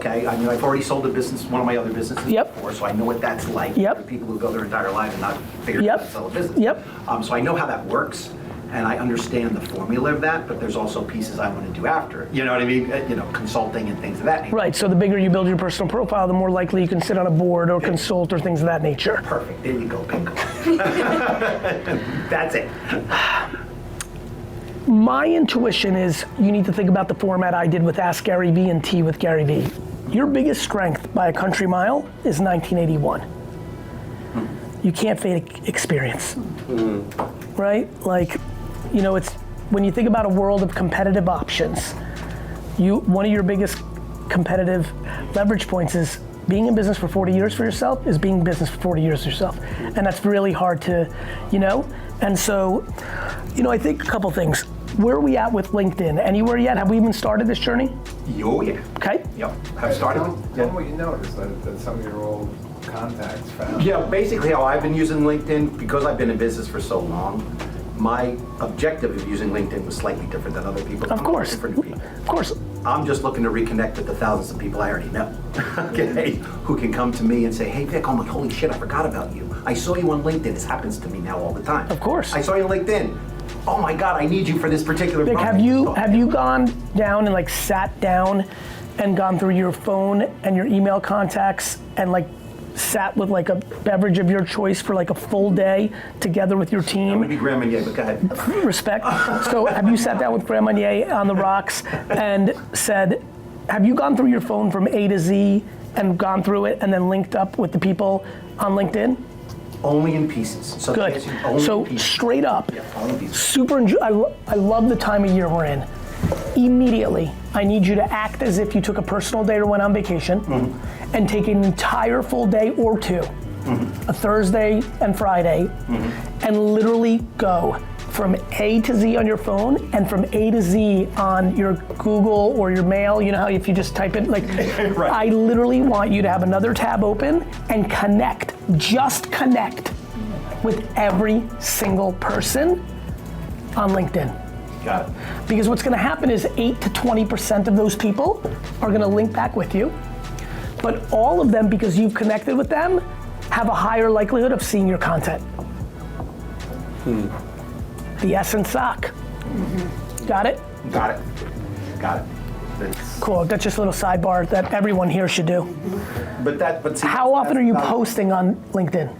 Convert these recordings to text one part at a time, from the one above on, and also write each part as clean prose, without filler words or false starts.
okay? I mean, I've already sold a business, one of my other businesses before, so I know what that's like. For people who go their entire life and not figure out how to sell a business. So I know how that works, and I understand the formula of that, but there's also pieces I want to do after. You know what I mean? Consulting and things of that nature. Right, so the bigger you build your personal profile, the more likely you can sit on a board or consult or things of that nature. Perfect, there you go, bingo. That's it. My intuition is you need to think about the format I did with Ask Garyvee and Tea with Garyvee. Your biggest strength by a country mile is 1981. You can't fake experience, right? Like, it's when you think about a world of competitive options, one of your biggest competitive leverage points is being in business for 40 years for yourself is being in business for 40 years for yourself. And that's really hard to, and so, I think a couple things. Where are we at with LinkedIn? Anywhere yet? Have we even started this journey? Oh, yeah. Okay. Yep, have started. Tell me what you noticed that some of your old contacts found. Yeah, basically how I've been using LinkedIn, because I've been in business for so long, my objective of using LinkedIn was slightly different than other people. Of course. Of course. I'm just looking to reconnect with the thousands of people I already know, okay, who can come to me and say, hey Vic, oh my, holy shit, I forgot about you. I saw you on LinkedIn. This happens to me now all the time. Of course. I saw you on LinkedIn. Oh my God, I need you for this particular Vic, project. have you gone down and sat down and gone through your phone and your email contacts and sat with a beverage of your choice for a full day together with your team? I'm gonna be Grand Marnier, but go ahead. Respect. So have you sat down with Grand Marnier on the rocks and said, have you gone through your phone from A to Z and gone through it and then linked up with the people on LinkedIn? Only in pieces. So good. So straight up, only in pieces. Super enjoy. I love the time of year we're in. Immediately, I need you to act as if you took a personal day or went on vacation and take an entire full day or two, a Thursday and Friday, and literally go from A to Z on your phone and from A to Z on your Google or your mail. You know how if you just type in, right. I literally want you to have another tab open and just connect with every single person on LinkedIn. Got it. Because what's gonna happen is 8 to 20% of those people are gonna link back with you, but all of them, because you've connected with them, have a higher likelihood of seeing your content. The essence sock. Got it? Got it. Got it. Cool, that's just a little sidebar that everyone here should do. But see, how often are you posting on LinkedIn?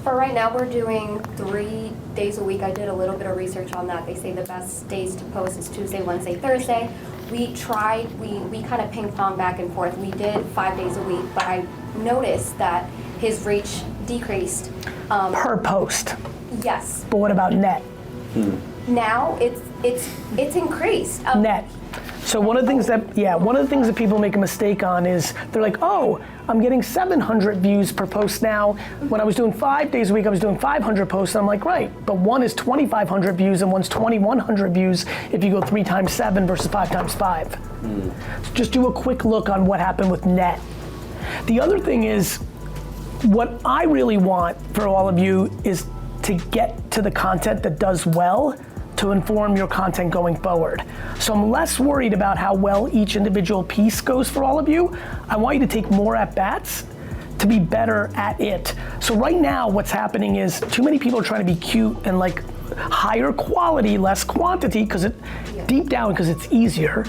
For right now, we're doing 3 days a week. I did a little bit of research on that. They say the best days to post is Tuesday, Wednesday, Thursday. We tried, we kind of ping pong back and forth. We did 5 days a week, but I noticed that his reach decreased. Per post? Yes. But what about net? Now it's increased. Net. So one of the things that people make a mistake on is they're like, oh, I'm getting 700 views per post now. When I was doing 5 days a week, I was doing 500 posts. And I'm like, right, but one is 2,500 views and one's 2,100 views if you go 3 times 7 versus 5 times 5. So just do a quick look on what happened with net. The other thing is, what I really want for all of you is to get to the content that does well to inform your content going forward. So I'm less worried about how well each individual piece goes for all of you. I want you to take more at-bats to be better at it. So right now what's happening is too many people are trying to be cute and higher quality, less quantity, deep down, because it's easier.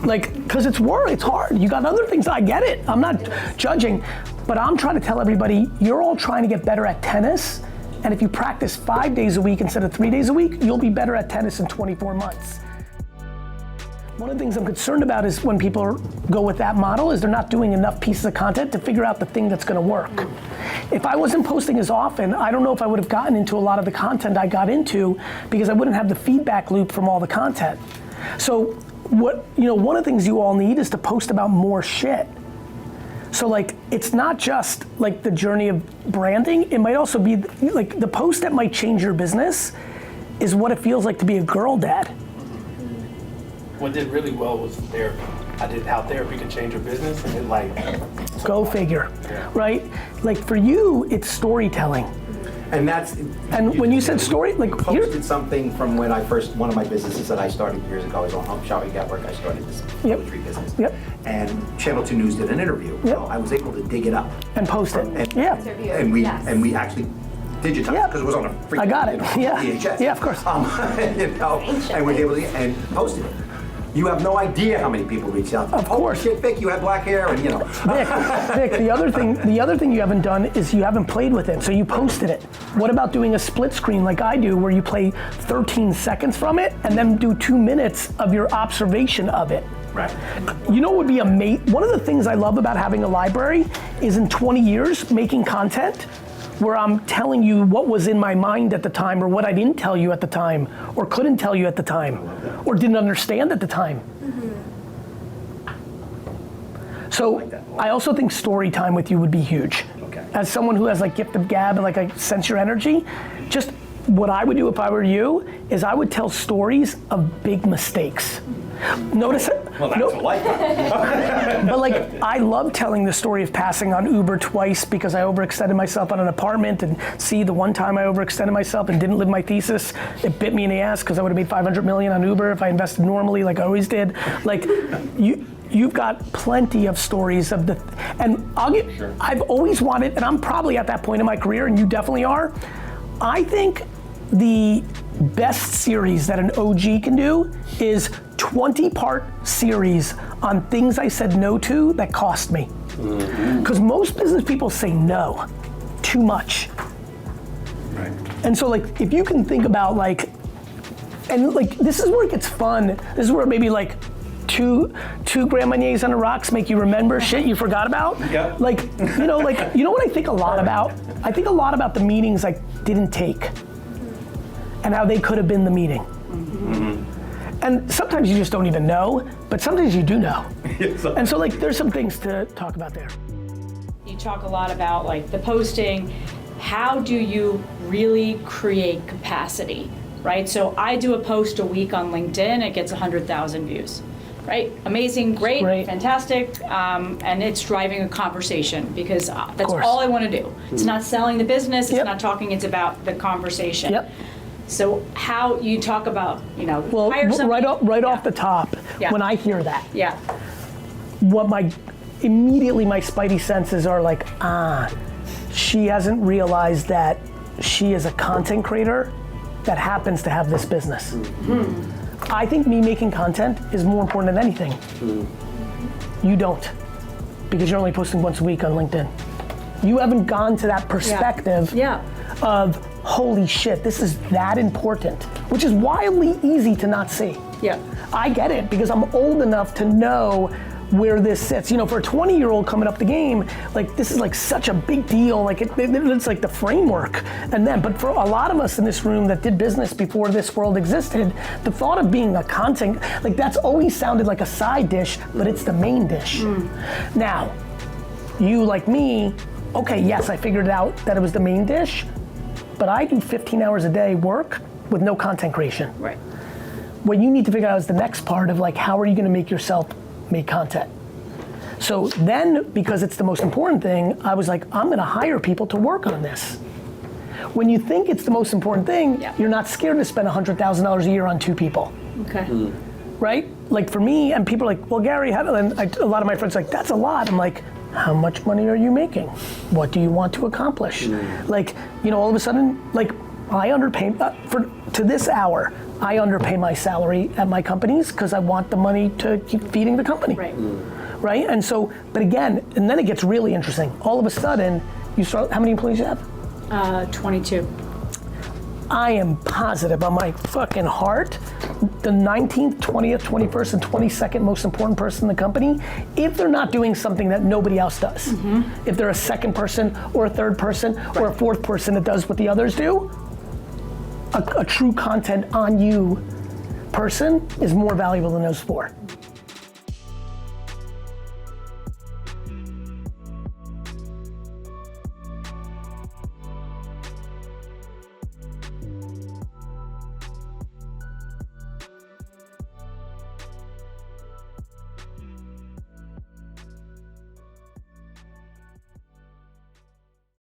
Because it's work, it's hard. You got other things, I get it. I'm not judging, but I'm trying to tell everybody, you're all trying to get better at tennis. And if you practice 5 days a week instead of 3 days a week, you'll be better at tennis in 24 months. One of the things I'm concerned about is when people go with that model is they're not doing enough pieces of content to figure out the thing that's gonna work. If I wasn't posting as often, I don't know if I would have gotten into a lot of the content I got into because I wouldn't have the feedback loop from all the content. So one of the things you all need is to post about more shit. So it's not just the journey of branding, it might also be the post that might change your business is what it feels like to be a girl dad. What did really well was therapy. I did how therapy could change your business and Go figure, right? For you, it's storytelling. And that's. And when you said story, like posted something from when one of my businesses that I started years ago, I was on Home Shopping Network, I started this poetry business. Yep. And Channel 2 News did an interview. Yep. So I was able to dig it up. And post it. And we actually digitized because it was on a freaking, I got it. VHS. Yeah, of course. And we were able to, and posted it. You have no idea how many people reached out. Of course. Oh shit, Vic, you had black hair, and Vic, the other thing you haven't done is you haven't played with it, so you posted it. What about doing a split screen like I do, where you play 13 seconds from it, and then do 2 minutes of your observation of it? Right. You know what would be amazing? One of the things I love about having a library is in 20 years making content where I'm telling you what was in my mind at the time, or what I didn't tell you at the time, or couldn't tell you at the time, or didn't understand at the time. So I also think story time with you would be huge. Okay. As someone who has like gift of gab and like I sense your energy, just what I would do if I were you is I would tell stories of big mistakes. Notice it. Well, that's a lifetime. But like, I love telling the story of passing on Uber twice because I overextended myself on an apartment, and see, the one time I overextended myself and didn't live my thesis, it bit me in the ass because I would have made 500 million on Uber if I invested normally like I always did. Like, you've got plenty of stories of I've always wanted, and I'm probably at that point in my career, and you definitely are, I think the best series that an OG can do is 20-part series on things I said no to that cost me. Because most business people say no, too much. Right. And so like, if you can think about like, and like, this is where it gets fun. This is where maybe like two Grand Marniers on the rocks make you remember shit you forgot about. Yeah. Like, you know what I think a lot about? I think a lot about the meetings I didn't take and how they could have been the meeting. And sometimes you just don't even know, but sometimes you do know. And so like, there's some things to talk about there. You talk a lot about like the posting. How do you really create capacity, right? So I do a post a week on LinkedIn, it gets 100,000 views, right? Amazing, great, fantastic, and it's driving a conversation because that's all I want to do. It's not selling the business, it's not talking, it's about the conversation. Yep. So how you talk about, well, hire somebody. right off the top, when I hear that, what immediately my spidey senses are like, she hasn't realized that she is a content creator that happens to have this business. I think me making content is more important than anything. You don't, because you're only posting once a week on LinkedIn. You haven't gone to that perspective of, holy shit, this is that important, which is wildly easy to not see. I get it because I'm old enough to know where this sits. For a 20-year-old coming up the game, like this is like such a big deal. Like it's like the framework. But for a lot of us in this room that did business before this world existed, the thought of being a content, like that's always sounded like a side dish, but it's the main dish. Now, you like me, okay, yes, I figured out that it was the main dish, but I do 15 hours a day work with no content creation. Right. What you need to figure out is the next part of like, how are you gonna make yourself make content? So then, because it's the most important thing, I was like, I'm gonna hire people to work on this. When you think it's the most important thing, you're not scared to spend $100,000 a year on 2 people. Okay. Right? Like for me, and people are like, well, Gary, a lot of my friends are like, that's a lot. I'm like, how much money are you making? What do you want to accomplish? Like, all of a sudden, like I underpay, to this hour, I underpay my salary at my companies because I want the money to keep feeding the company. Right? And so, but again, and then it gets really interesting. All of a sudden, you start, how many employees you have? 22. I am positive on my fucking heart, the 19th, 20th, 21st, and 22nd most important person in the company, if they're not doing something that nobody else does. If they're a second person or a third person or a fourth person that does what the others do, a true content on you person is more valuable than those 4.